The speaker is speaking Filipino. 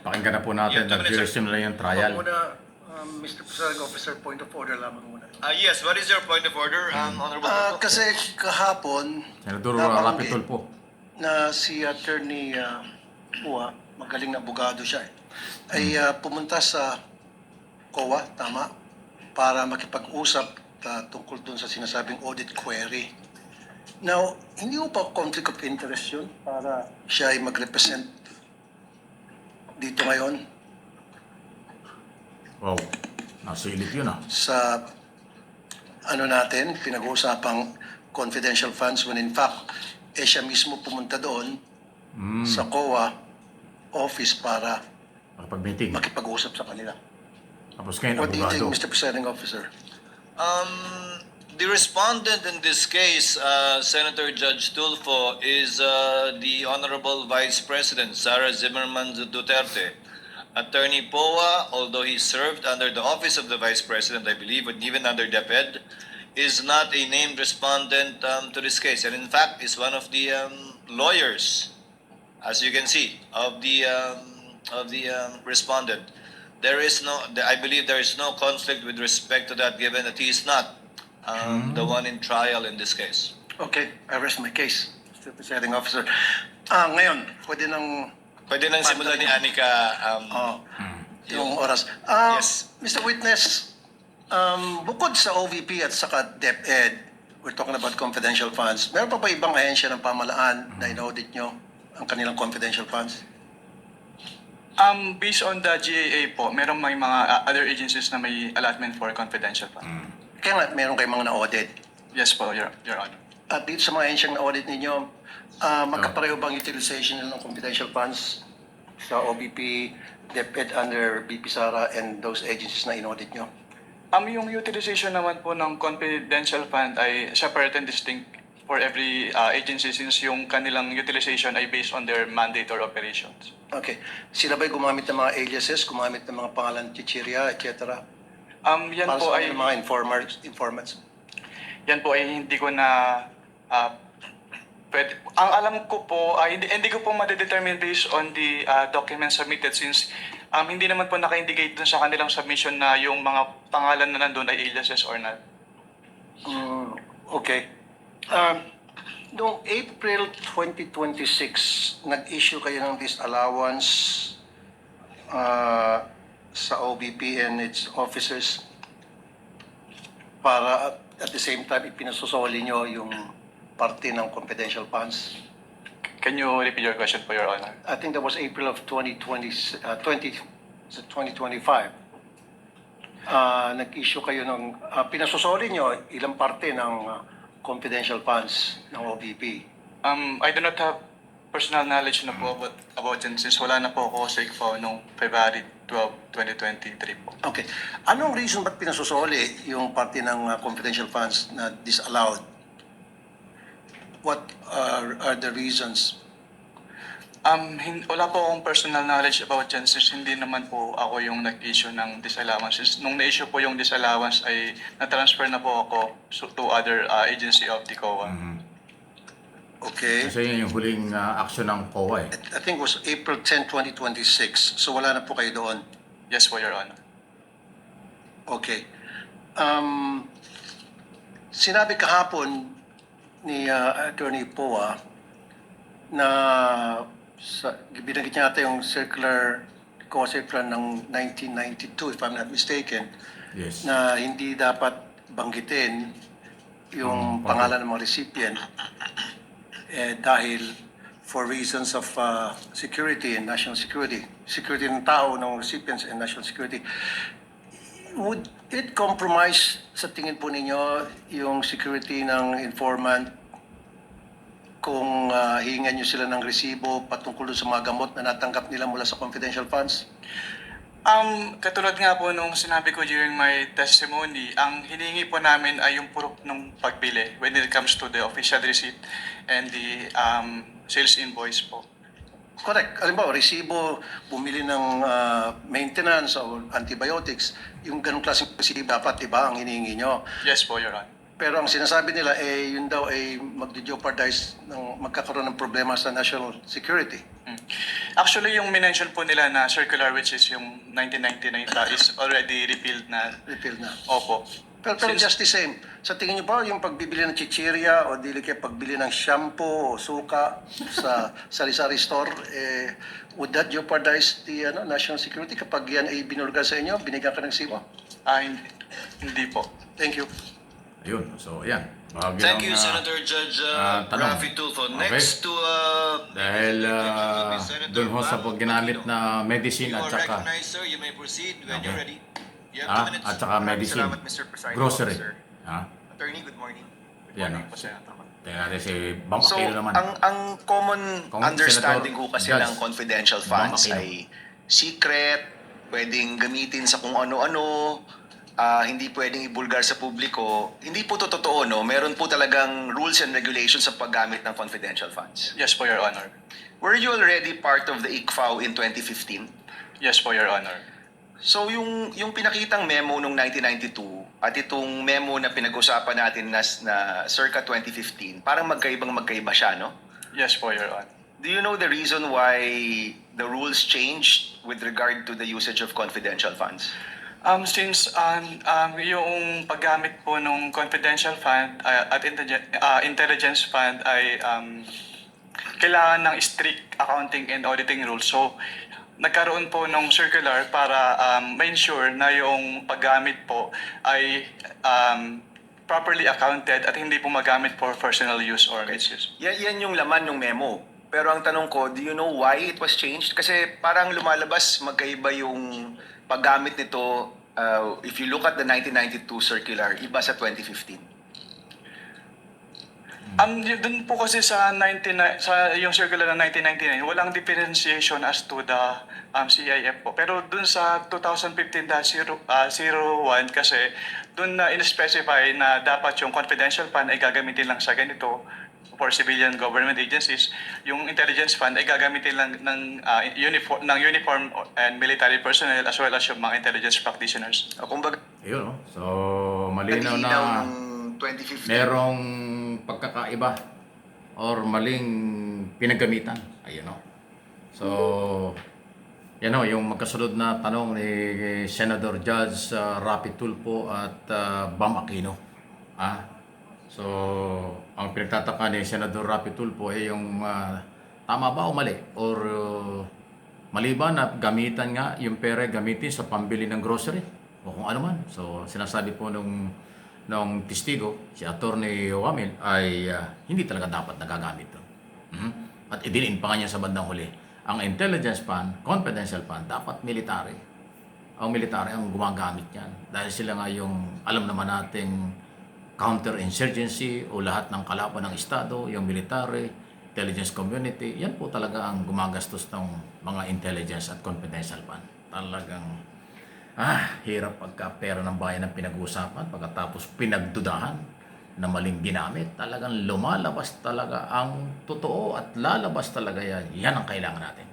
Pakinggan na po natin, nag-resume na yung trial. Muna, Mr. Presiding Officer, point of order lamang muna. Yes, what is your point of order, Honorable Tulfo? Kasi kahapon, Senador nabanggit Rapitol po. na si Attorney Pua, magaling na abogado siya, ay pumunta sa COA, tama, para makipag-usap tungkol dun sa sinasabing audit query. Now, hindi mo pa conflict of interest yun para siya ay mag-represent dito ngayon Wow, nasilip yun sa natin, pinag-uusapang confidential funds when in fact, siya mismo pumunta doon sa COA office para Makipag-meeting. makipag-usap sa kanila. Tapos ngayon, What do you think, abogado. Mr. Presiding Officer? The respondent in this case, Senator Judge Tulfo, is the Honorable Vice President, Sara Zimmerman Duterte. Attorney Poa, although he served under the office of the Vice President, I believe, and even under DepEd, is not a named respondent to this case. And in fact, is one of the lawyers, as you can see, of the respondent. There is no, I believe there is no conflict with respect to that, given that he is not the one in trial in this case. Okay, I rest my case, Mr. Presiding Officer. Ngayon, pwede nang Pwede nang simulan ni Anika. yung oras. Yes. Mr. Witness, bukod sa OVP at saka DepEd, we're talking about confidential funds, meron pa ba ibang ahensya ng pamahalaan na in-audit nyo ang kanilang confidential funds? Based on the GAA po, meron may mga other agencies na may allotment for confidential fund. Kaya nga, meron kayong mga na-audit. Yes po, Your Honor. At dito sa mga ahensyang na-audit ninyo, magkapareho bang utilization ng confidential funds sa OVP, DepEd under BP Sara and those agencies na in-audit nyo? Yung utilization naman po ng confidential fund ay separate and distinct for every agency since yung kanilang utilization ay based on their mandate or operations. Okay. Sila ba'y gumamit ng mga aliases, gumamit ng mga pangalan, chichirya, etc.? Yan Para po sa ay mga informants. yan po ay hindi ko na pwede. Ang alam ko po ay hindi ko po ma-determine based on the documents submitted since hindi naman po naka-indicate dun sa kanilang submission na yung mga pangalan na nandun ay aliases or not. Okay. Noong April 2026, nag-issue kayo ng disallowance sa OBP and its officers para at the same time ipinasusoli nyo yung parte ng confidential funds. Can you repeat your question po, Your Honor? I think that was April of 2025. Nag-issue kayo ng, pinasusoli nyo ilang parte ng confidential funds ng OVP. I do not have personal knowledge na po about yan since wala na po ako sa ICFO noong February 12, 2023 po. Okay. Anong reason ba't pinasusoli yung parte ng confidential funds na disallowed? What are the reasons? Wala po akong personal knowledge about yan since hindi naman po ako yung nag-issue ng disallowance. Since nung na-issue po yung disallowance ay na-transfer na po ako to other agency of the COA. Okay. Kasi yun yung huling action ng COA I think it was April 10, 2026. So wala na po kayo doon. Yes po, Your Honor. Okay. Sinabi kahapon ni Attorney Poa na binanggit niya ata yung COA circular ng 1992, if I'm not mistaken, Yes. na hindi dapat banggitin yung pangalan ng mga recipient dahil for reasons of security and national security ng tao, ng recipients and national security. Would it compromise sa tingin po ninyo yung security ng informant kung hihingan nyo sila ng resibo patungkol sa mga gamot na natanggap nila mula sa confidential funds? Katulad nga po nung sinabi ko during my testimony, ang hinihingi po namin ay yung proof ng pagbili when it comes to the official receipt and the sales invoice po. Correct. Alam ba, resibo, bumili ng maintenance o antibiotics, yung ganong klaseng resibo dapat, iba ang hinihingi nyo. Yes po, Your Honor. Pero ang sinasabi nila, yun daw ay magdi-jeopardize ng magkakaroon ng problema sa national security. Actually, yung minention po nila na circular, which is yung 1999 is already repealed na. Repeal na. Opo. Pero just the same, sa tingin niyo ba yung pagbibili ng chichirya o dili kaya pagbili ng shampoo o suka sa sari-sari store, would that jeopardize the national security kapag yan ay binulgar sa inyo, binigyan ka ng siwa? Hindi po. Thank you. Ayun, so yan. Bahagi Thank ng, you, Senator Judge tanong. Rafi Tulfo. Okay. Next to Dahil doon ho sa pag ginamit na medicine you at are saka recognized, sir. You may proceed when you're ready. You have 2 minutes. at saka medicine, Salamat, Mr. Presiding grocery. Officer. Attorney, good morning. Yan. Morning po, Senator. Tingnan natin si Bam So, Aquino naman. ang common Kung understanding Senator ko kasi Judge ng confidential Bam funds Aquino. ay secret, pwedeng gamitin sa kung ano-ano, hindi pwedeng ibulgar sa publiko. Hindi po to totoo, no? Meron po talagang rules and regulations sa paggamit ng confidential funds. Yes po, Your Honor. Were you already part of the ICFAO in 2015? Yes po, Your Honor. So yung pinakitang memo nung 1992 at itong memo na pinag-usapan natin na circa 2015, parang magkaiba siya, no? Yes po, Your Honor. Do you know the reason why the rules changed with regard to the usage of confidential funds? Since yung paggamit po ng confidential fund at intelligence fund ay kailangan ng strict accounting and auditing rules. So, nagkaroon po ng circular para ma-ensure na yung paggamit po ay properly accounted at hindi po magamit for personal use or misuse. Yan yung laman ng memo. Pero ang tanong ko, do you know why it was changed? Kasi parang lumalabas magkaiba yung paggamit nito. If you look at the 1992 circular, iba sa 2015. Dun po kasi sa yung circular ng 1999, walang differentiation as to the CIF po. Pero dun sa 2015-01 kasi dun na in-specify na dapat yung confidential fund ay gagamitin lang sa ganito for civilian government agencies. Yung intelligence fund ay gagamitin lang ng uniform and military personnel as well as yung mga intelligence practitioners. Kumbaga, Ayun, no? So, malinaw na nag-ilaw ng 2015. merong pagkakaiba or maling pinagamitan. Ayun, no? So, yan o, yung magkasunod na tanong ni Senator Judge Rapi Tulfo at Bam Aquino. So, ang pinagtataka ni Senador Rapi Tulfo ay yung tama ba o mali? Or mali ba na gamitan nga yung pera gamitin sa pambili ng grocery? O kung ano man. So, sinasabi po nung testigo, si Attorney Wamil, ay hindi talaga dapat nagagamit ito. At idilin pa nga niya sa bandang huli. Ang intelligence fund, confidential fund, dapat military. Ang military ang gumagamit yan. Dahil sila nga yung alam naman nating counterinsurgency o lahat ng kalaban ng Estado, yung military, intelligence community, yan po talaga ang gumagastos ng mga intelligence at confidential fund. Talagang, hirap pagka pera ng bayan ang pinag-uusapan, pagkatapos pinagdudahan na maling ginamit, talagang lumalabas talaga ang totoo at lalabas talaga yan. Yan ang kailangan natin.